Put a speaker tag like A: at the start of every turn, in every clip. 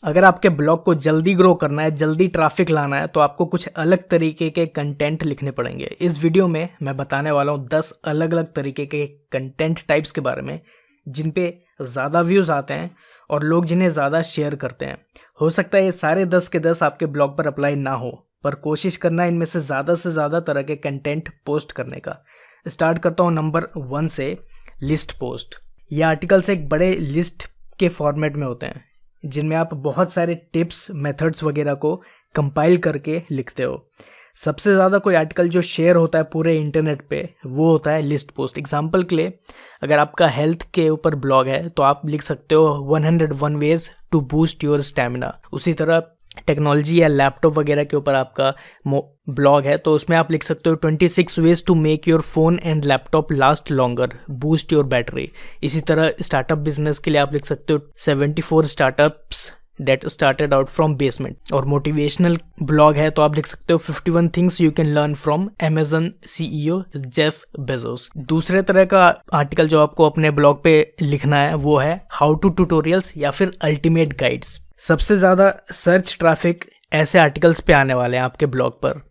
A: अगर आपके ब्लॉग को जल्दी ग्रो करना है, जल्दी ट्रैफिक लाना है, तो आपको कुछ अलग तरीके के कंटेंट लिखने पड़ेंगे। इस वीडियो में मैं बताने वाला हूँ 10 अलग अलग तरीके के कंटेंट टाइप्स के बारे में, जिन पे ज़्यादा व्यूज़ आते हैं और लोग जिन्हें ज़्यादा शेयर करते हैं। हो सकता है ये सारे 10 के 10 आपके ब्लॉग पर अप्लाई ना हो, पर कोशिश करना इनमें से ज़्यादा तरह के कंटेंट पोस्ट करने का। स्टार्ट करता हूँ नंबर 1 से, लिस्ट पोस्ट। ये आर्टिकल्स एक बड़े लिस्ट के फॉर्मेट में होते हैं, जिनमें आप बहुत सारे टिप्स, मेथड्स वगैरह को कंपाइल करके लिखते हो। सबसे ज़्यादा कोई आर्टिकल जो शेयर होता है पूरे इंटरनेट पे, वो होता है लिस्ट पोस्ट। एग्जांपल के लिए, अगर आपका हेल्थ के ऊपर ब्लॉग है तो आप लिख सकते हो 101 ways to boost your stamina. उसी तरह टेक्नोलॉजी या लैपटॉप वगैरह के ऊपर आपका ब्लॉग है तो उसमें आप लिख सकते हो 26 ways to make your phone and laptop last longer, boost your battery. इसी तरह स्टार्टअप बिजनेस के लिए आप लिख सकते हो 74 startups that started out from basement. और मोटिवेशनल ब्लॉग है तो आप लिख सकते हो 51 things you can learn from Amazon CEO Jeff Bezos. दूसरे तरह का आर्टिकल जो आपको अपने ब्लॉग पे लिखना है वो है हाउ टू ट्यूटोरियल्स या फिर अल्टीमेट गाइड्स। सबसे ज़्यादा सर्च ट्रैफिक ऐसे आर्टिकल्स पे आने वाले हैं आपके ब्लॉग पर।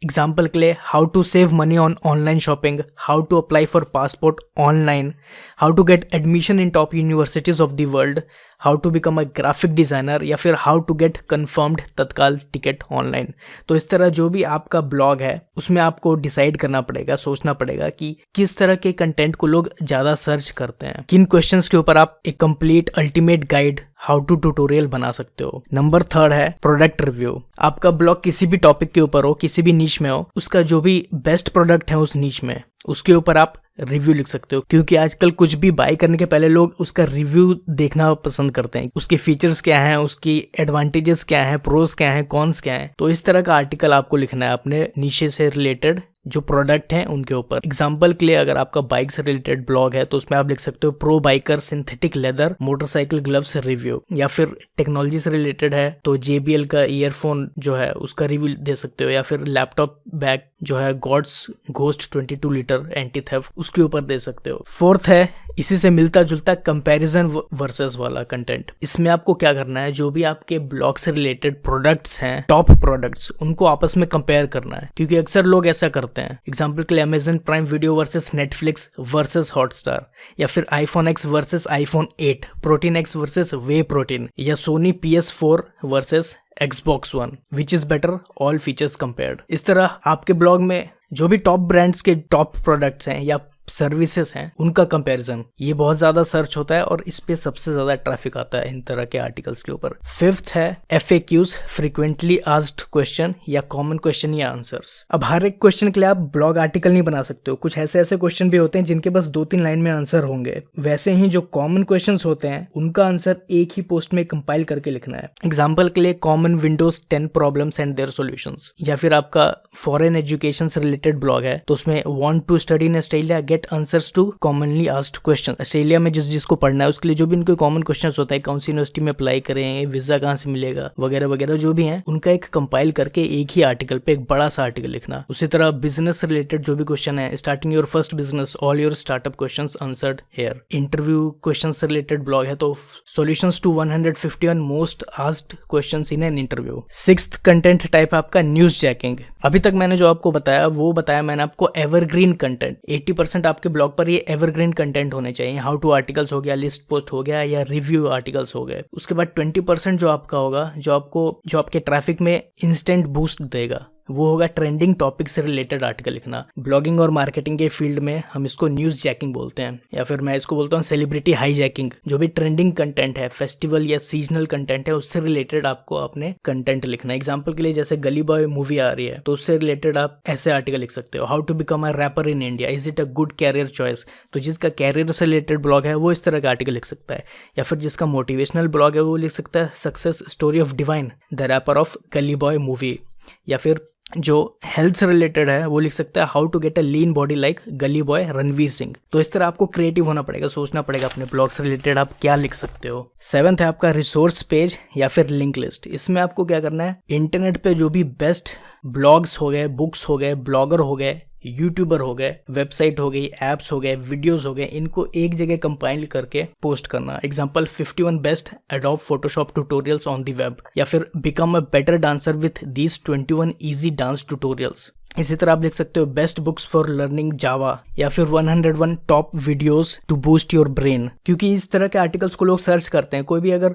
A: एग्जाम्पल के लिए, how to save money on online shopping, how to apply for passport online, how to get admission in top universities of the world, how to become a graphic designer, या फिर how to get confirmed Tatkal ticket online. तो इस तरह जो भी आपका blog है उसमें आपको डिसाइड करना पड़ेगा, सोचना पड़ेगा कि किस तरह के कंटेंट को लोग ज़्यादा सर्च करते हैं, किन क्वेश्चंस के ऊपर आप एक complete ultimate guide how to tutorial बना सकते हो। नंबर 3 है प्रोडक्ट रिव्यू। आपका ब्लॉग किसी भी टॉपिक के ऊपर हो, किसी भी नीश में हो, उसका जो भी बेस्ट प्रोडक्ट है उस नीश में, उसके ऊपर आप रिव्यू लिख सकते हो। क्योंकि आजकल कुछ भी बाय करने के पहले लोग उसका रिव्यू देखना पसंद करते हैं, उसके फीचर्स क्या हैं, उसकी एडवांटेजेस क्या हैं, प्रोस क्या हैं, कॉन्स क्या हैं। तो इस तरह का आर्टिकल आपको लिखना है अपने नीचे से रिलेटेड जो प्रोडक्ट हैं उनके ऊपर। एग्जाम्पल के लिए, अगर आपका बाइक से रिलेटेड ब्लॉग है तो उसमें आप लिख सकते हो pro biker synthetic leather motorcycle gloves review. या फिर टेक्नोलॉजी से रिलेटेड है तो JBL का ईयरफोन जो है उसका रिव्यू दे सकते हो, या फिर लैपटॉप बैग जो है gods ghost 22 litre anti theft, उसके ऊपर दे सकते हो। 4th है इसी से मिलता जुलता कंपैरिजन वर्सेस वाला कंटेंट। इसमें आपको क्या करना है, जो भी आपके ब्लॉग से रिलेटेड प्रोडक्ट्स हैं, टॉप प्रोडक्ट्स, उनको आपस में कंपेयर करना है। क्योंकि अक्सर लोग ऐसा करते हैं। एग्जाम्पल के लिए, Amazon prime video versus Netflix versus Hotstar, या फिर iPhone X versus iPhone 8, protein X versus whey protein, या Sony PS4 versus Xbox One, which is better, all features compared. इस तरह आपके ब्लॉग में जो भी टॉप ब्रांड्स के टॉप प्रोडक्ट्स हैं या सर्विसेज हैं उनका कंपैरिजन, ये बहुत ज्यादा सर्च होता है और इस पे सबसे ज्यादा ट्रैफिक आता है इन तरह के आर्टिकल्स के ऊपर। 5th है FAQs, फ्रीक्वेंटली आस्क्ड क्वेश्चन या कॉमन क्वेश्चन या आंसर्स। अब हर एक क्वेश्चन के लिए आप ब्लॉग आर्टिकल नहीं बना सकते हो। कुछ ऐसे क्वेश्चन भी होते हैं जिनके बस 2-3 लाइन में आंसर होंगे। वैसे ही जो कॉमन क्वेश्चन होते हैं उनका आंसर एक ही पोस्ट में कंपाइल करके लिखना है। एग्जाम्पल के लिए, common windows 10 problems and their solutions. या फिर आपका फॉरेन एजुकेशन से रिलेटेड ब्लॉग है तो उसमें want to study in Australia, get answers to commonly asked questions. Australia में जिसको पढ़ना है उसके लिए जो भी इनके कॉमन क्वेश्चंस होता है, कौन सी यूनिवर्सिटी में अप्लाई करें, वीजा कहाँ से मिलेगा, वगैरह वगैरह जो भी हैं, उनका एक कंपाइल करके एक ही आर्टिकल पे एक बड़ा सा आर्टिकल लिखना। उसी तरह बिजनेस से रिलेटेड जो भी क्वेश्चन है, starting your first business, all your startup questions answered here. Interview question से रिलेटेड ब्लॉग है तो solutions to 151 most asked questions in an interview. 6th content type आपका न्यूज जैकिंग। अभी तक मैंने जो आपको बताया वो बताया मैंने आपको एवरग्रीन कंटेंट। 80% आपके ब्लॉग पर ये एवरग्रीन कंटेंट होने चाहिए। हाउ टू आर्टिकल्स हो गया, लिस्ट पोस्ट हो गया, या रिव्यू आर्टिकल्स हो गए। उसके बाद 20% जो आपका होगा, जो आपके ट्रैफिक में इंस्टेंट बूस्ट देगा, वो होगा ट्रेंडिंग टॉपिक से रिलेटेड आर्टिकल लिखना। ब्लॉगिंग और मार्केटिंग के फील्ड में हम इसको न्यूज जैकिंग बोलते हैं, या फिर मैं इसको बोलता हूँ सेलिब्रिटी हाईजैकिंग। जो भी ट्रेंडिंग कंटेंट है, फेस्टिवल या सीजनल कंटेंट है, उससे रिलेटेड आपको अपने कंटेंट लिखना है। एग्जाम्पल के लिए, जैसे गली बॉय मूवी आ रही है तो उससे रिलेटेड आप ऐसे आर्टिकल लिख सकते हो। How to become a rapper in India, is it a good career choice. तो जिसका कैरियर से रिलेटेड ब्लॉग है वो इस तरह का आर्टिकल लिख सकता है। या फिर जिसका मोटिवेशनल ब्लॉग है वो लिख सकता है success story of Divine, the rapper of Gully Boy movie. या फिर जो हेल्थ से रिलेटेड है वो लिख सकता है how to get a lean body like Gully Boy Ranveer Singh. तो इस तरह आपको क्रिएटिव होना पड़ेगा, सोचना पड़ेगा अपने ब्लॉग से रिलेटेड आप क्या लिख सकते हो। 7th है आपका रिसोर्स पेज या फिर लिंक लिस्ट। इसमें आपको क्या करना है, इंटरनेट पे जो भी बेस्ट ब्लॉग्स हो गए, बुक्स हो गए, ब्लॉगर हो गए, यूट्यूबर हो गए, वेबसाइट हो गई, एप्स हो गए, वीडियोस हो गए, इनको एक जगह कंपाइल करके पोस्ट करना। Example 51 best Adobe Photoshop tutorials on the web, या फिर become a better dancer with these 21 easy dance tutorials. इसी तरह आप लिख सकते हो best books for learning Java, या फिर 101 top videos to boost your brain. क्योंकि इस तरह के आर्टिकल्स को लोग सर्च करते हैं। कोई भी अगर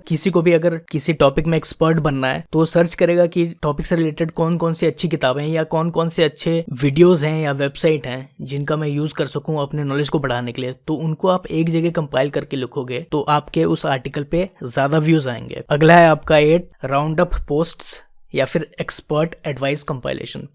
A: किसी टॉपिक में एक्सपर्ट बनना है तो वो सर्च करेगा कि टॉपिक से रिलेटेड कौन कौन सी अच्छी किताबें हैं या कौन कौन से अच्छे वीडियोस हैं या वेबसाइट हैं जिनका मैं यूज कर सकूं अपने नॉलेज को बढ़ाने के लिए। तो उनको आप एक जगह कंपाइल करके लिखोगे तो आपके उस आर्टिकल पे ज्यादा व्यूज आएंगे। अगला है आपका 8 राउंड अप पोस्ट्स या फिर एक्सपर्ट एडवाइस कंपाइलेशन।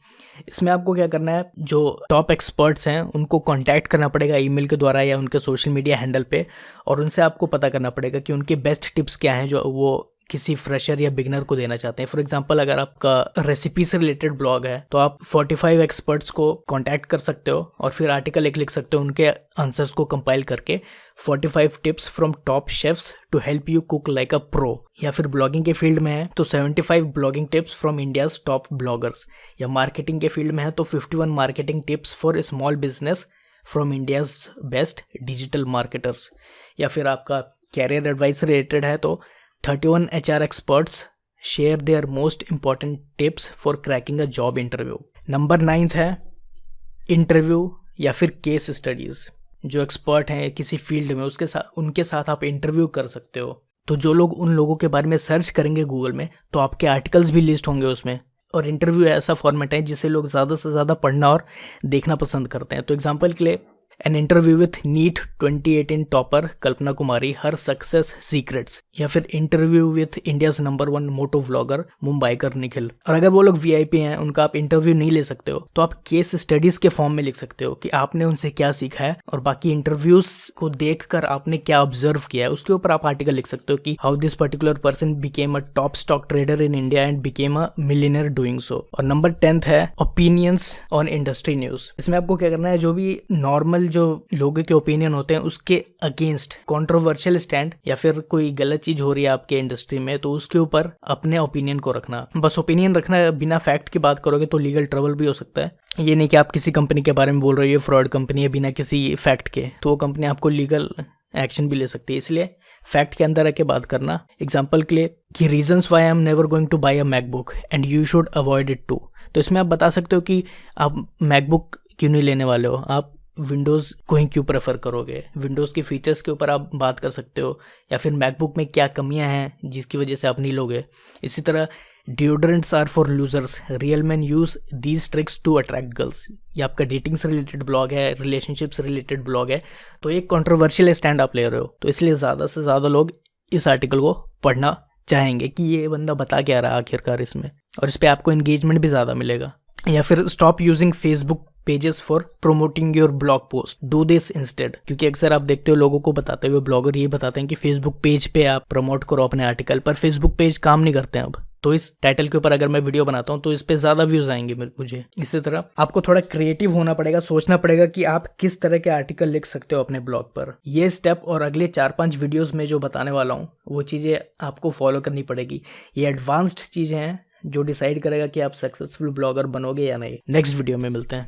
A: इसमें आपको क्या करना है, जो टॉप एक्सपर्ट्स हैं उनको कांटेक्ट करना पड़ेगा ईमेल के द्वारा या उनके सोशल मीडिया हैंडल पे, और उनसे आपको पता करना पड़ेगा कि उनके बेस्ट टिप्स क्या हैं जो वो किसी फ्रेशर या बिगनर को देना चाहते हैं। फॉर एग्जांपल अगर आपका रेसिपी से रिलेटेड ब्लॉग है तो आप 45 एक्सपर्ट्स को कांटेक्ट कर सकते हो और फिर आर्टिकल एक लिख सकते हो उनके आंसर्स को कंपाइल करके, 45 tips from top chefs to help you cook like a pro. या फिर ब्लॉगिंग के फील्ड में है तो 75 blogging tips from India's top bloggers, या मार्केटिंग के फील्ड में है तो 51 marketing tips for small business from India's best digital marketers. या फिर आपका कैरियर एडवाइस रिलेटेड है तो 31 HR experts share their most important tips for cracking a job interview. Number 9 है इंटरव्यू या फिर केस स्टडीज। जो एक्सपर्ट हैं किसी फील्ड में उनके साथ आप इंटरव्यू कर सकते हो। तो जो लोग उन लोगों के बारे में सर्च करेंगे गूगल में तो आपके आर्टिकल्स भी लिस्ट होंगे उसमें। और इंटरव्यू ऐसा फॉर्मेट है जिसे लोग ज़्यादा से ज़्यादा पढ़ना और देखना पसंद करते हैं। तो एग्जाम्पल के लिए an interview with NEET 2018 topper Kalpana Kumari, her success secrets, या फिर interview with India's number 1 moto vlogger Mumbaikar Nikhil. और अगर वो लोग VIP हैं, उनका आप इंटरव्यू नहीं ले सकते हो तो आप केस स्टडीज के फॉर्म में लिख सकते हो कि आपने उनसे क्या सीखा है और बाकी इंटरव्यूज को देखकर आपने क्या ऑब्जर्व किया है। उसके ऊपर आप आर्टिकल लिख सकते हो कि how this particular person became a top stock trader in India and became a millionaire doing so. और नंबर 10 है ओपिनियंस ऑन इंडस्ट्री न्यूज। इसमें आपको क्या करना है, जो भी नॉर्मल जो लोगों के ओपिनियन होते हैं उसके अगेंस्ट कंट्रोवर्शियल स्टैंड, या फिर कोई गलत चीज हो रही है आपके इंडस्ट्री में तो उसके ऊपर अपने ओपिनियन को रखना। बस ओपिनियन रखना है, बिना फैक्ट की बात करोगे तो लीगल ट्रबल भी हो सकता है। ये नहीं कि आप किसी कंपनी के बारे में बोल रहे हो ये फ्रॉड कंपनी है बिना किसी फैक्ट के, तो वो कंपनी आपको लीगल एक्शन भी ले सकती है। इसलिए फैक्ट के अंदर रह के बात करना। एग्जाम्पल के लिए कि reasons why I am never going to buy a MacBook and you should avoid it too. तो इसमें आप बता सकते हो कि आप मैकबुक क्यों नहीं लेने वाले हो, आप विंडोज़ को ही क्यों प्रेफर करोगे। विंडोज़ के फीचर्स के ऊपर आप बात कर सकते हो, या फिर मैकबुक में क्या कमियां हैं जिसकी वजह से आप नहीं लोगे। इसी तरह deodorants are for losers, real man use these tricks to attract girls. ये आपका डेटिंग से रिलेटेड ब्लॉग है, रिलेशनशिप से रिलेटेड ब्लॉग है, तो एक कंट्रोवर्शियल स्टैंड आप ले रहे हो, तो इसलिए ज़्यादा से ज़्यादा लोग इस आर्टिकल को पढ़ना चाहेंगे कि ये बंदा बता क्या रहा आखिरकार इसमें, और इस पर आपको एंगेजमेंट भी ज़्यादा मिलेगा। या फिर stop using Facebook pages for promoting your blog post, do this instead. क्योंकि अक्सर आप देखते हो लोगों को बताते हुए ब्लॉगर ये बताते हैं कि फेसबुक पेज पे आप प्रमोट करो अपने आर्टिकल, पर फेसबुक पेज काम नहीं करते हैं अब। तो इस टाइटल के ऊपर अगर मैं वीडियो बनाता हूँ तो इस पे ज़्यादा व्यूज आएंगे मुझे। इसी तरह आपको थोड़ा क्रिएटिव होना पड़ेगा, सोचना पड़ेगा कि आप किस तरह के आर्टिकल लिख सकते हो अपने ब्लॉग पर। ये स्टेप और अगले 4-5 वीडियोस में जो बताने वाला हूँ वो चीज़ें आपको फॉलो करनी पड़ेगी। ये एडवांस्ड चीज़ें हैं जो डिसाइड करेगा कि आप सक्सेसफुल ब्लॉगर बनोगे या नहीं। नेक्स्ट वीडियो में मिलते हैं।